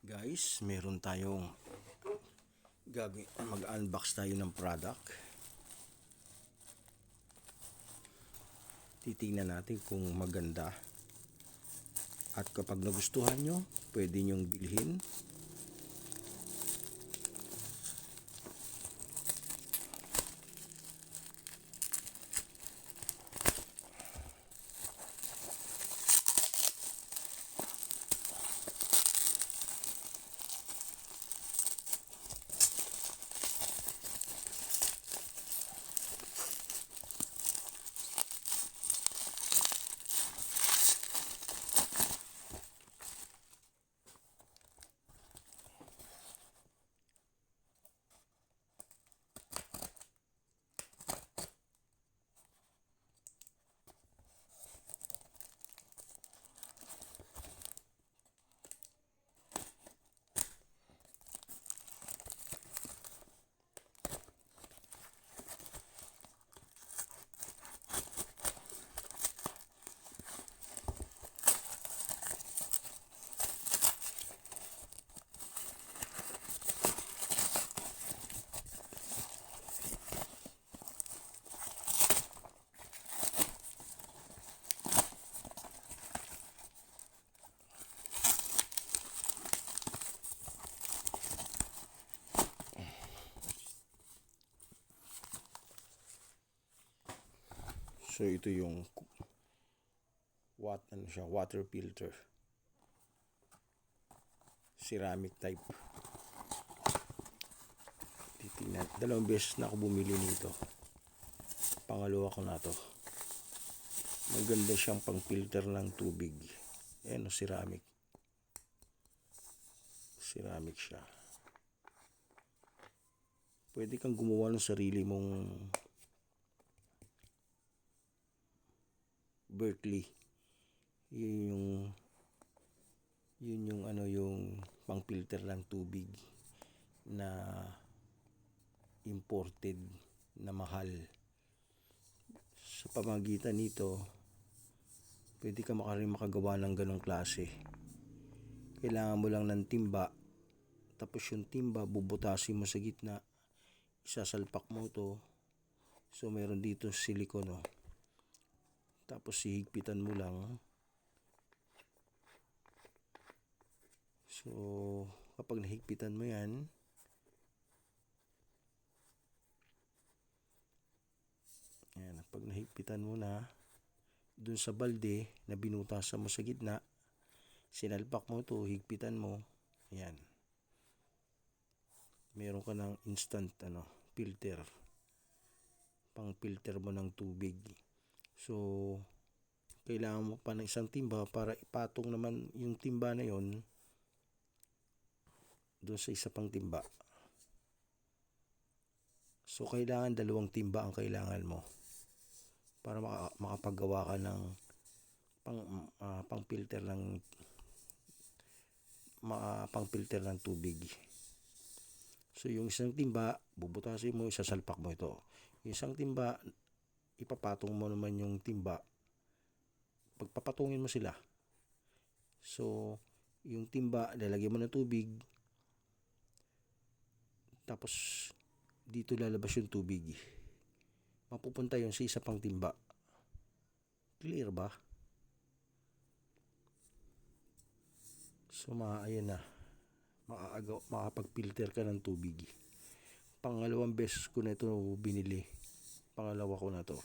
Guys, meron tayong mag-unbox tayo ng product. Titingnan natin kung maganda. At kapag nagustuhan nyo, pwede nyong bilhin. So ito yung water filter. Ceramic type. Titingnan. 2 beses na ako bumili nito. Pangalawa ko na to. Maganda siyang pang-filter ng tubig. Ayan, ceramic. Ceramic siya. Pwede kang gumawa ng sarili mong Berkeley. Yun yung pang-filter ng tubig na imported na mahal. Sa pamagitan nito, pwede ka makagawa ng ganong klase. Kailangan mo lang ng timba, tapos yung timba bubutasin mo sa gitna, isasalpak mo to. So meron dito silicone, tapos hihigpitan mo lang. So kapag nahigpitan mo yan, pag nahigpitan mo na dun sa balde na binutasan mo sa gitna, sinalpak mo to, higpitan mo, ayan, meron ka ng instant filter, pang filter mo ng tubig. So kailangan mo pa ng isang timba para ipatong naman yung timba na yon doon sa isa pang timba. So kailangan 2 timba ang kailangan mo para makapagawa ka ng pang-filter ng tubig. So yung isang timba, bubutasin mo, isasalpak mo ito. Yung isang timba, ipapatong mo naman yung timba. Pagpapatungin mo sila. So yung timba, lalagyan mo ng tubig. Tapos dito lalabas yung tubig. Mapupunta yun sa isa pang timba. Clear ba? So ayan na. Makapag-filter ka ng tubig. Pangalawang beses ko na ito binili. Pangalawa ko na to.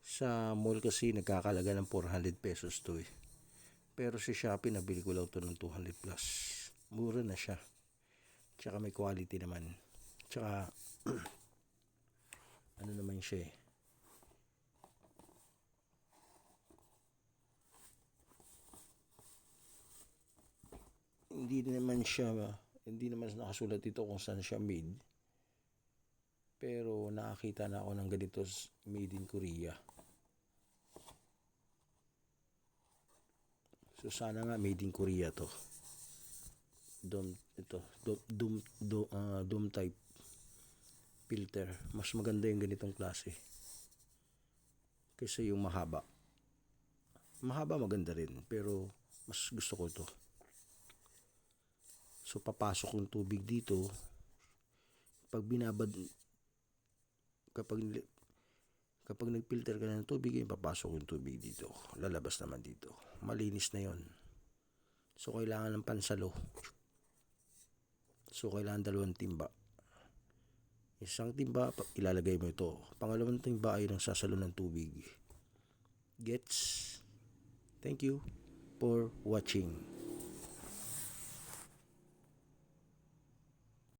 Sa mall kasi nagkakalaga ng 400 pesos to eh. Pero sa Shopee nabili ko lang to ng 200 plus. Mura na siya. Tsaka may quality naman. Tsaka ano naman siya eh. Hindi naman nakasulat dito kung saan siya made. Pero nakakita na ako ng ganito made in Korea. So sana nga made in Korea to. Dome type filter. Mas maganda yung ganitong klase kaysa yung mahaba. Mahaba maganda rin, pero mas gusto ko ito. So papasok yung tubig dito. Pag binabad kapag kapag nagfilter ka ng tubig, papasok yung tubig dito. Lalabas naman dito. Malinis na 'yon. So kailangan ng pansalo. So kailangan 2 timba. Isang timba, ilalagay mo ito. Pangalawang timba ay nang sasalo ng tubig. Gets? Thank you for watching.